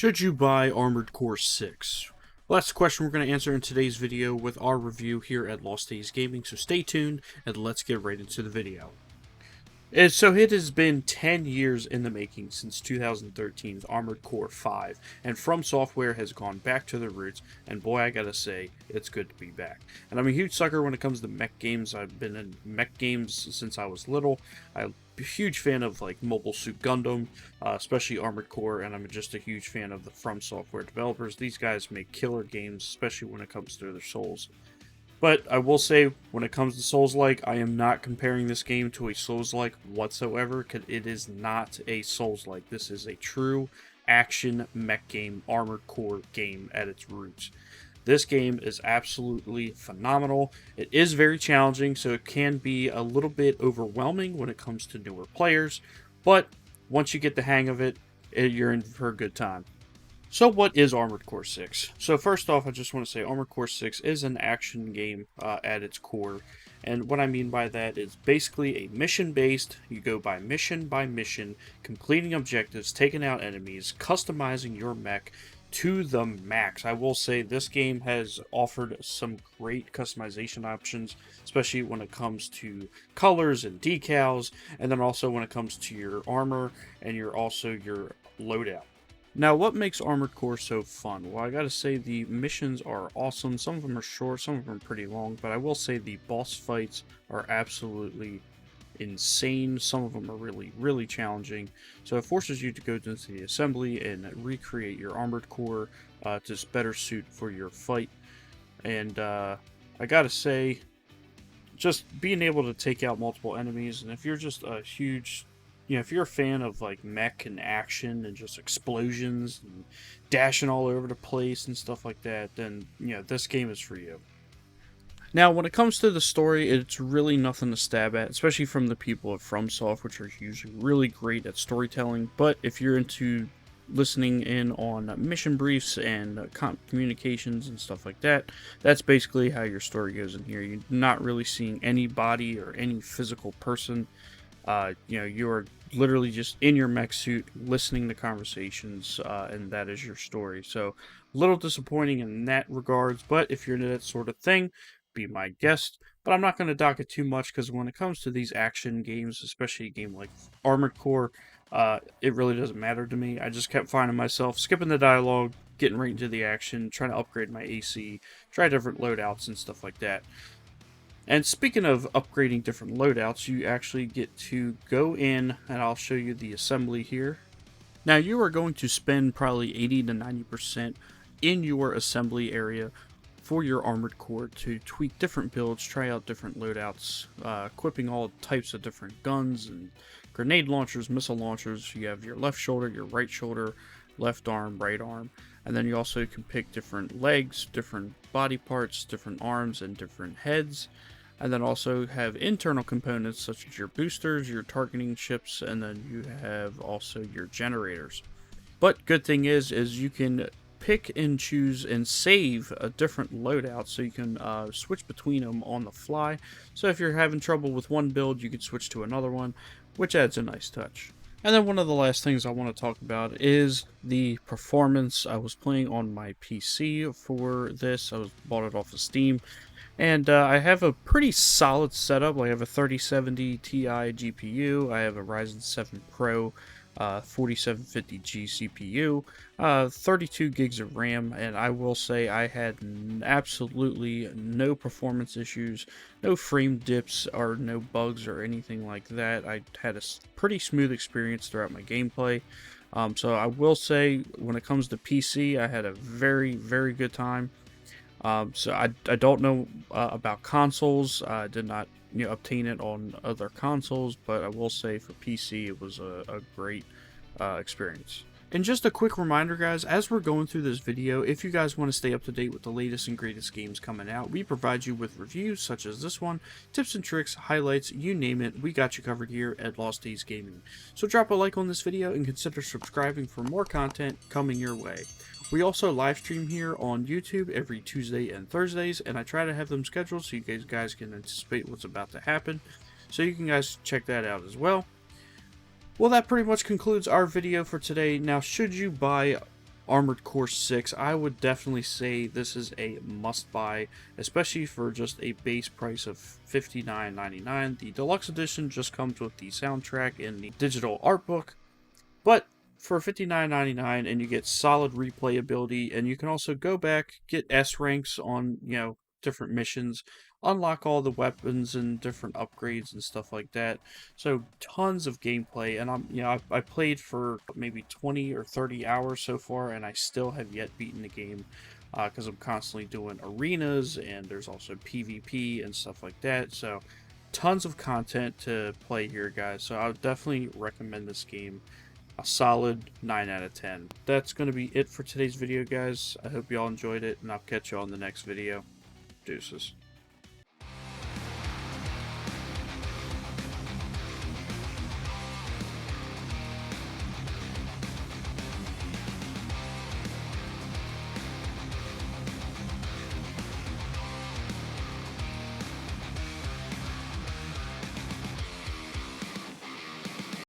Should you buy Armored Core 6? Well, that's the question we're going to answer in today's video with our review here at Lost Days Gaming, so stay tuned and let's get right into the video. So it has been 10 years in the making since 2013's Armored Core 5, and From Software has gone back to their roots, and boy, I gotta say, it's good to be back. And I'm a huge sucker when it comes to mech games. I've been in mech games since I was little. I'm a huge fan of like Mobile Suit Gundam, especially Armored Core, and I'm just a huge fan of the From Software developers. These guys make killer games, especially when it comes to their Souls. But I will say, when it comes to Souls-like, I am not comparing this game to a Souls-like whatsoever, because it is not a Souls-like. This is a true action mech game, Armored Core game at its roots. This game is absolutely phenomenal. It is very challenging, so it can be a little bit overwhelming when it comes to newer players, but once you get the hang of it, you're in for a good time. So what is Armored Core 6? So first off, I just want to say Armored Core 6 is an action game at its core. And what I mean by that is basically a mission-based, you go by mission, completing objectives, taking out enemies, customizing your mech to the max. I will say this game has offered some great customization options, especially when it comes to colors and decals, and then also when it comes to your armor and your loadout. Now, what makes Armored Core so fun? Well, I gotta say the missions are awesome. Some of them are short, some of them are pretty long, but I will say the boss fights are absolutely insane. Some of them are really challenging. So it forces you to go into the assembly and recreate your Armored Core to better suit for your fight. And I gotta say, just being able to take out multiple enemies, and if you're just a huge... if you're a fan of like mech and action and just explosions and dashing all over the place and stuff like that, then this game is for you. Now, when it comes to the story, it's really nothing to stab at, especially from the people at FromSoft, which are usually really great at storytelling. But if you're into listening in on mission briefs and communications and stuff like that, that's basically how your story goes in here. You're not really seeing any body or any physical person. You're literally just in your mech suit listening to conversations, and that is your story. So a little disappointing in that regards, but if you're into that sort of thing, be my guest. But I'm not going to dock it too much, because when it comes to these action games, especially a game like Armored Core, it really doesn't matter to me. I just kept finding myself skipping the dialogue, getting right into the action, trying to upgrade my AC, try different loadouts and stuff like that. And speaking of upgrading different loadouts, you actually get to go in, and I'll show you the assembly here. Now, you are going to spend probably 80 to 90% in your assembly area for your Armored Core to tweak different builds, try out different loadouts, equipping all types of different guns and grenade launchers, missile launchers. You have your left shoulder, your right shoulder, left arm, right arm. And then you also can pick different legs, different body parts, different arms, and different heads. And then also have internal components such as your boosters, your targeting chips, and then you have also your generators. But good thing is you can pick and choose and save a different loadout, so you can switch between them on the fly. So if you're having trouble with one build, you can switch to another one, which adds a nice touch. And then one of the last things I want to talk about is the performance. I was playing on my PC for this. Bought it off of Steam. And I have a pretty solid setup. I have a 3070 Ti GPU. I have a Ryzen 7 Pro 4750G CPU, 32 gigs of RAM, and I will say I had absolutely no performance issues, no frame dips, or no bugs or anything like that. I had a pretty smooth experience throughout my gameplay. So I will say, when it comes to PC, I had a very good time. So I don't know about consoles. I did not obtain it on other consoles, but I will say for PC it was a great experience. And just a quick reminder, guys, as we're going through this video, if you guys want to stay up to date with the latest and greatest games coming out, we provide you with reviews such as this one, tips and tricks, highlights, you name it, we got you covered here at Lost Days Gaming. So drop a like on this video and consider subscribing for more content coming your way. We also live stream here on YouTube every Tuesday and Thursdays, and I try to have them scheduled so you guys can anticipate what's about to happen. So you can guys check that out as well. Well, that pretty much concludes our video for today. Now, should you buy Armored Core 6, I would definitely say this is a must-buy, especially for just a base price of $59.99. The deluxe edition just comes with the soundtrack and the digital art book, but for $59.99 and you get solid replayability, and you can also go back, get S ranks on, different missions, unlock all the weapons and different upgrades and stuff like that. So tons of gameplay, and I played for maybe 20 or 30 hours so far, and I still have yet beaten the game because I'm constantly doing arenas, and there's also PvP and stuff like that. So tons of content to play here, guys. So I would definitely recommend this game. A solid 9 out of 10. That's going to be it for today's video, guys. I hope y'all enjoyed it, and I'll catch y'all in the next video. Deuces.